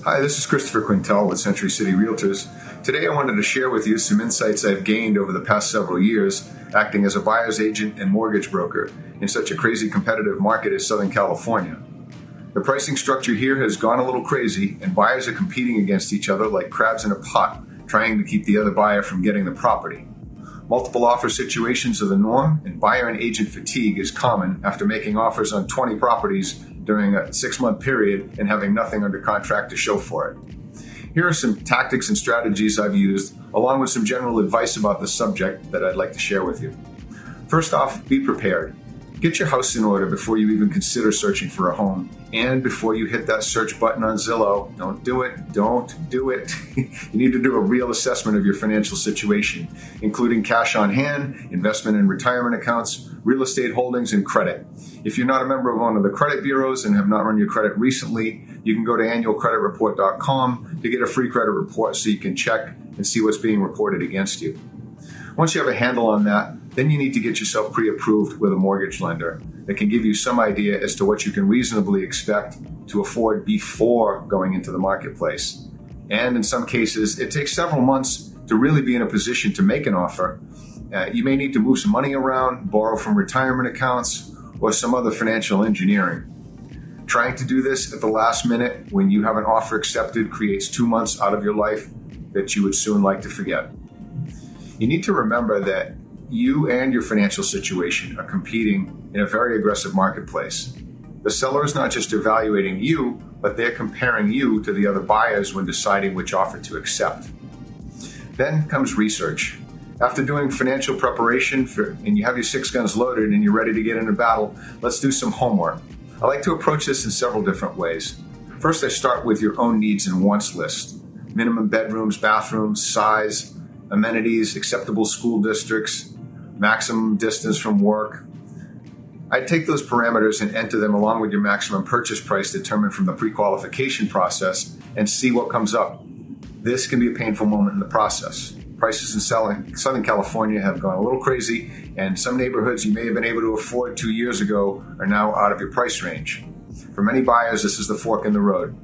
Hi, this is Christopher Quintel with Century City Realtors. Today I wanted to share with you some insights I've gained over the past several years acting as a buyer's agent and mortgage broker in such a crazy competitive market as Southern California. The pricing structure here has gone a little crazy, and buyers are competing against each other like crabs in a pot, trying to keep the other buyer from getting the property. Multiple offer situations are the norm, and buyer and agent fatigue is common after making offers on 20 properties during a 6-month period and having nothing under contract to show for it. Here are some tactics and strategies I've used, along with some general advice about the subject that I'd like to share with you. First off, be prepared. Get your house in order before you even consider searching for a home. And before you hit that search button on Zillow, don't do it. You need to do a real assessment of your financial situation, including cash on hand, investment and retirement accounts, real estate holdings, and credit. If you're not a member of one of the credit bureaus and have not run your credit recently, you can go to annualcreditreport.com to get a free credit report so you can check and see what's being reported against you. Once you have a handle on that, then you need to get yourself pre-approved with a mortgage lender that can give you some idea as to what you can reasonably expect to afford before going into the marketplace. And in some cases, it takes several months to really be in a position to make an offer. You may need to move some money around, borrow from retirement accounts, or some other financial engineering. Trying to do this at the last minute when you have an offer accepted creates 2 months out of your life that you would soon like to forget. You need to remember that you and your financial situation are competing in a very aggressive marketplace. The seller is not just evaluating you, but they're comparing you to the other buyers when deciding which offer to accept. Then comes research. After doing financial preparation and you have your 6 guns loaded and you're ready to get into battle, let's do some homework. I like to approach this in several different ways. First, I start with your own needs and wants list. Minimum bedrooms, bathrooms, size, amenities, acceptable school districts, maximum distance from work. I take those parameters and enter them along with your maximum purchase price determined from the pre-qualification process and see what comes up. This can be a painful moment in the process. Prices in Southern California have gone a little crazy, and some neighborhoods you may have been able to afford 2 years ago are now out of your price range. For many buyers, this is the fork in the road.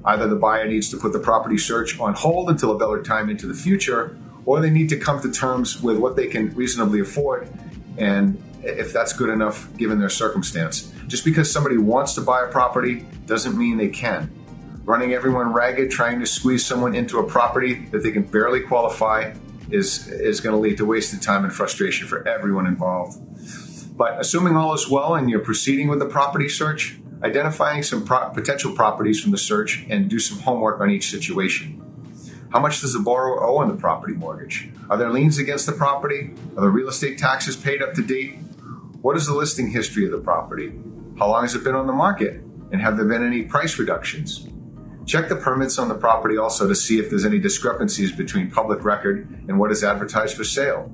Either the buyer needs to put the property search on hold until a better time into the future, or they need to come to terms with what they can reasonably afford, and if that's good enough given their circumstance. Just because somebody wants to buy a property doesn't mean they can. Running everyone ragged, trying to squeeze someone into a property that they can barely qualify is going to lead to wasted time and frustration for everyone involved. But assuming all is well and you're proceeding with the property search, identifying some potential properties from the search and do some homework on each situation. How much does the borrower owe on the property mortgage? Are there liens against the property? Are the real estate taxes paid up to date? What is the listing history of the property? How long has it been on the market? And have there been any price reductions? Check the permits on the property also to see if there's any discrepancies between public record and what is advertised for sale.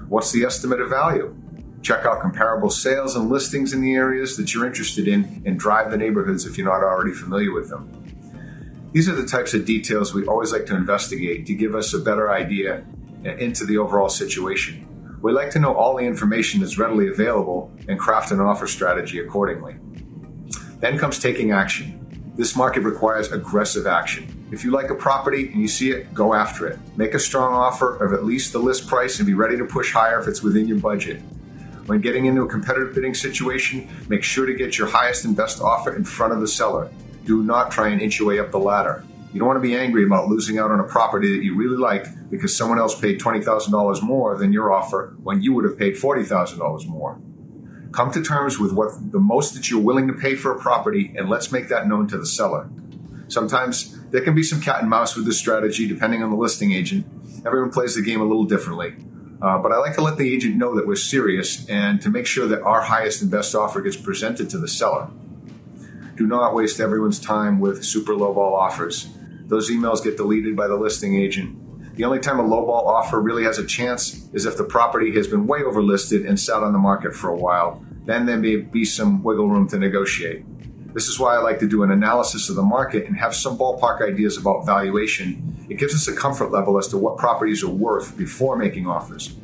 What's the estimate of value? Check out comparable sales and listings in the areas that you're interested in and drive the neighborhoods if you're not already familiar with them. These are the types of details we always like to investigate to give us a better idea into the overall situation. We like to know all the information that's readily available and craft an offer strategy accordingly. Then comes taking action. This market requires aggressive action. If you like a property and you see it, go after it. Make a strong offer of at least the list price and be ready to push higher if it's within your budget. When getting into a competitive bidding situation, make sure to get your highest and best offer in front of the seller. Do not try and inch your way up the ladder. You don't want to be angry about losing out on a property that you really liked because someone else paid $20,000 more than your offer when you would have paid $40,000 more. Come to terms with what the most that you're willing to pay for a property, and let's make that known to the seller. Sometimes there can be some cat and mouse with this strategy depending on the listing agent. Everyone plays the game a little differently. But I like to let the agent know that we're serious and to make sure that our highest and best offer gets presented to the seller. Do not waste everyone's time with super lowball offers. Those emails get deleted by the listing agent. The only time a lowball offer really has a chance is if the property has been way overlisted and sat on the market for a while. Then there may be some wiggle room to negotiate. This is why I like to do an analysis of the market and have some ballpark ideas about valuation. It gives us a comfort level as to what properties are worth before making offers.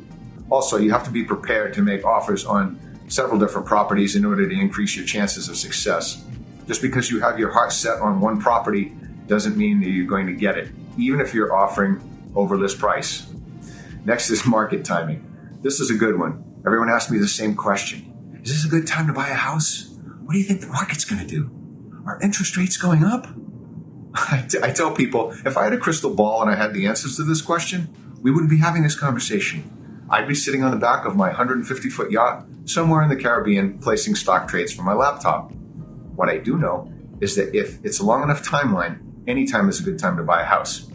Also, you have to be prepared to make offers on several different properties in order to increase your chances of success. Just because you have your heart set on one property doesn't mean that you're going to get it, even if you're offering over list price. Next is market timing. This is a good one. Everyone asks me the same question. Is this a good time to buy a house? What do you think the market's going to do? Are interest rates going up? I tell people, if I had a crystal ball and I had the answers to this question, we wouldn't be having this conversation. I'd be sitting on the back of my 150-foot yacht somewhere in the Caribbean placing stock trades from my laptop. What I do know is that if it's a long enough timeline, any time is a good time to buy a house.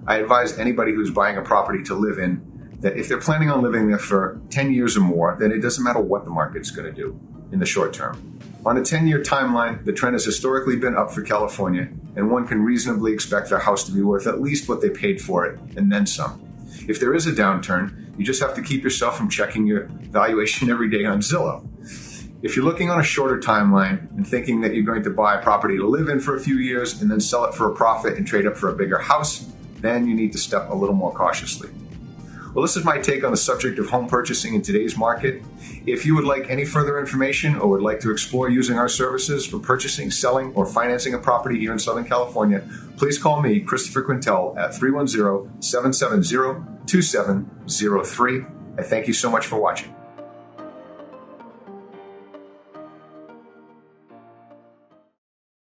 I advise anybody who's buying a property to live in that if they're planning on living there for 10 years or more, then it doesn't matter what the market's going to do in the short term. On a 10-year timeline, the trend has historically been up for California, and one can reasonably expect their house to be worth at least what they paid for it, and then some. If there is a downturn, you just have to keep yourself from checking your valuation every day on Zillow. If you're looking on a shorter timeline and thinking that you're going to buy a property to live in for a few years and then sell it for a profit and trade up for a bigger house, then you need to step a little more cautiously. Well, this is my take on the subject of home purchasing in today's market. If you would like any further information or would like to explore using our services for purchasing, selling, or financing a property here in Southern California, please call me, Christopher Quintel, at 310-770-2703. I thank you so much for watching.